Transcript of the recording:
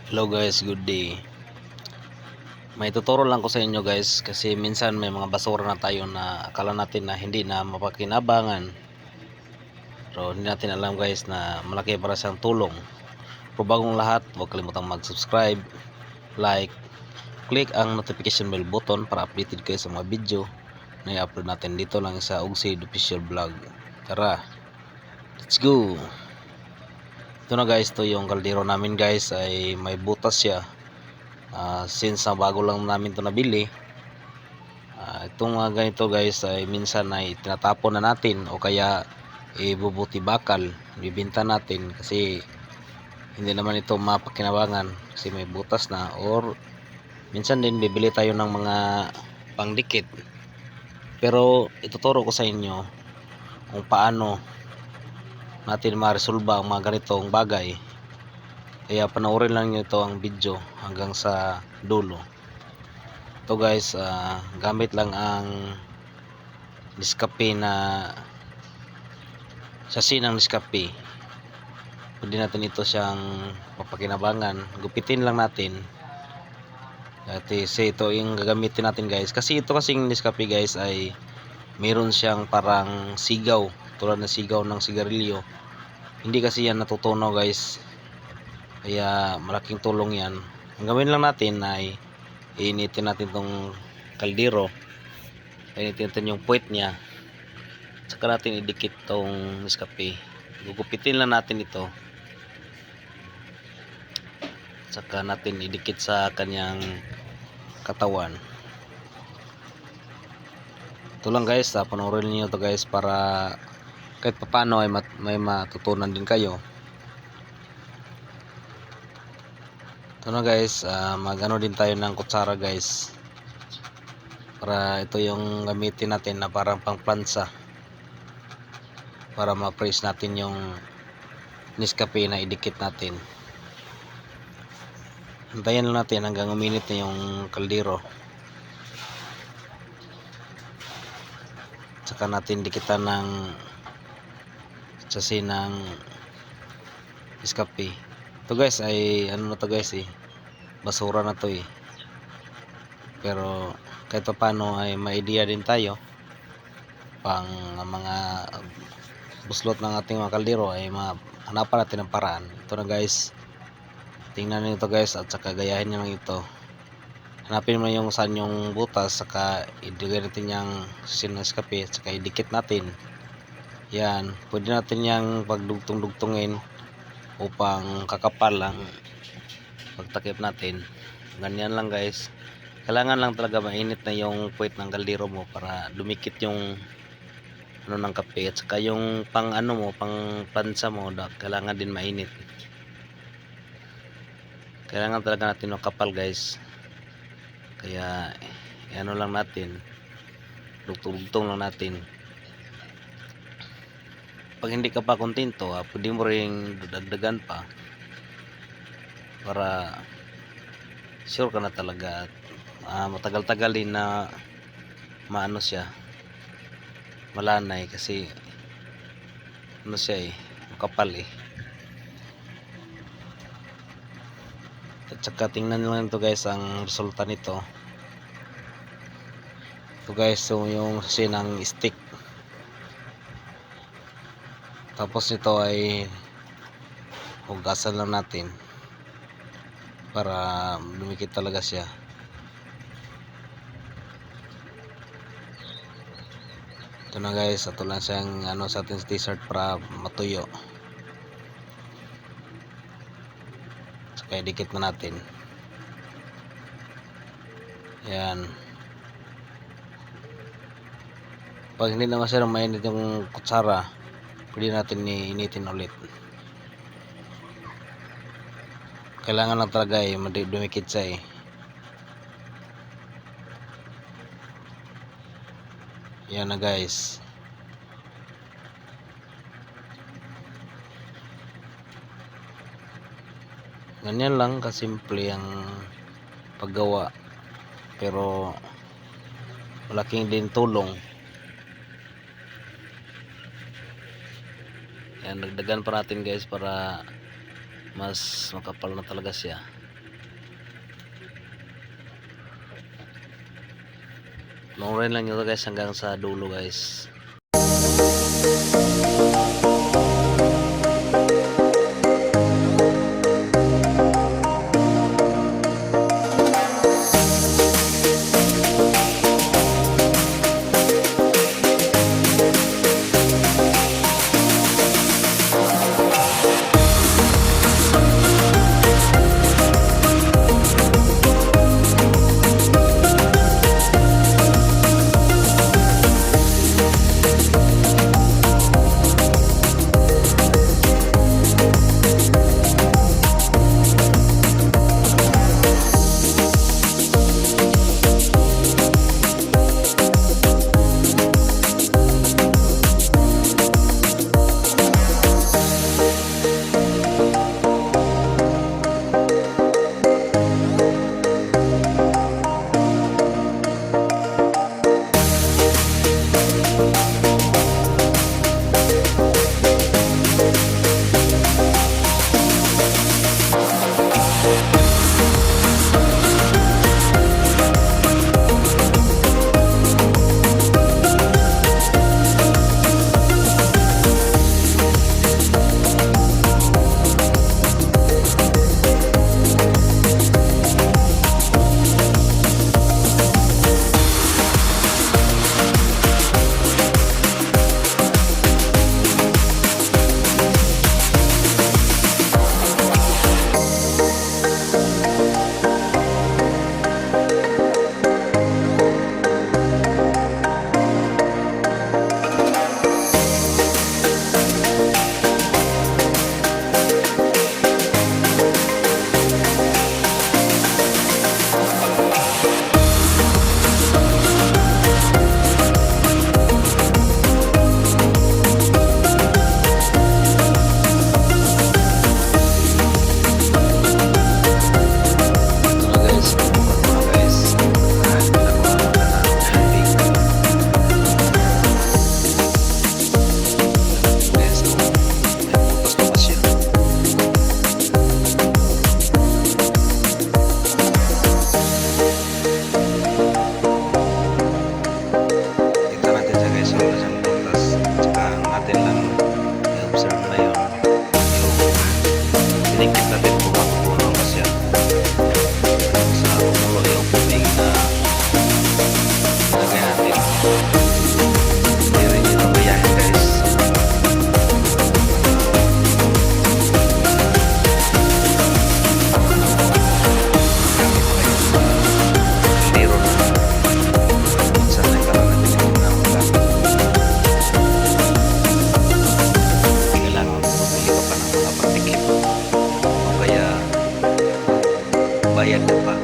Hello guys, good day. May tuturo lang ko sa inyo guys kasi minsan may mga basura na tayo na akala natin na hindi na mapakinabangan. Pero hindi natin alam guys na malaki para siyang tulong. Pero bagong lahat, huwag kalimutang mag-subscribe, like, click ang notification bell button para updated kayo sa mga video na i-upload natin dito lang sa Ugsid Official Vlog. Tara, let's go! Ito na guys, to yung kaldero namin guys ay may butas siya. Since bago lang namin ito nabili, itong ganito guys ay minsan ay tinatapon na natin o kaya ibubuti bakal, bibenta natin kasi hindi naman ito mapakinabangan kasi may butas na, or minsan din bibili tayo ng mga pangdikit. Pero ituturo ko sa inyo kung paano natin ma-resolve ang mga ganitong bagay, kaya panoorin lang nyo ito ang video hanggang sa dulo. Ito guys, gamit lang ang Nescafe na sasi ng Nescafe. Pwede natin ito siyang papakinabangan, gupitin lang natin. Kasi ito yung gagamitin natin guys, kasi ito kasing Nescafe guys ay meron siyang parang sigaw, tulad ng sigaw ng sigarilyo. Hindi kasi yan natutunaw guys, kaya malaking tulong yan. Ang gawin lang natin ay iinitin natin tong kaldero, iinitin natin yung puwet niya, saka natin idikit tong Nescafe. Gugupitin lang natin ito, saka natin idikit sa kanyang katawan. Ito lang guys, panoorin niyo to guys para kahit papano ay may matutunan din kayo. Ito na guys, magano din tayo ng kutsara guys, para ito yung gamitin natin na parang pangplansa para ma-press natin yung Nescafe na idikit natin. Hintayin lang natin hanggang uminit na yung kaldero, saka natin dikitan ng sasi ng Nescafe. Ito guys ay ano na to guys, basura na to pero kahit pa paano ay may idea din tayo pang mga buslot ng ating mga kaldero ay hanapan natin ng paraan. Ito na guys, tingnan niyo ito guys at saka gayahin niyo lang ito. Hanapin mo yung saan yung butas, saka idigay natin yung Nescafe at saka idikit natin. Yan, pwede natin yung pagdugtong-dugtungin upang kakapal lang pagtakip natin. Ganyan lang guys, kailangan lang talaga mainit na yung puwet ng kaldero mo para dumikit yung ano ng kape, at saka yung pang ano mo, pang plansa mo, kailangan din mainit. Kailangan talaga natin makapal guys, kaya ano lang natin, dugtong-dugtong lang natin. Pag hindi ka pa kontento, pwede mo ring dagdagan pa para sure ka na talaga at matagal-tagal din na maano siya, malanay, kasi ano siya makapal At saka tingnan nyo lang ito guys, ang resulta nito. Ito guys, so yung sasi ng stick. Tapos nito ay hugasan lang natin para lumikit talaga siya. Ito na guys, ito lang siyang ano sa ating t-shirt para matuyo. Saka dikit na natin. Yan. Pag hindi na masyadong mainit yung kutsara, pwede natin iinitin ulit. Kailangan lang talaga dumikit siya Yan na guys. Ganyan lang kasimple ang paggawa, pero malaking din tulong. Yan, dagdagan pa natin guys para mas makapal na talaga siya. Panoorin lang nyo to guys hanggang sa dulo guys. Sinikip natin kung mapupuno na siya sa umulo yung tubig na lagay natin. Hindi rin yun ang gayahin guys. Liro na minsan nagkaroon natin yung mga kailangan bumili ka pa ng mga patikip o kaya bayad ka pa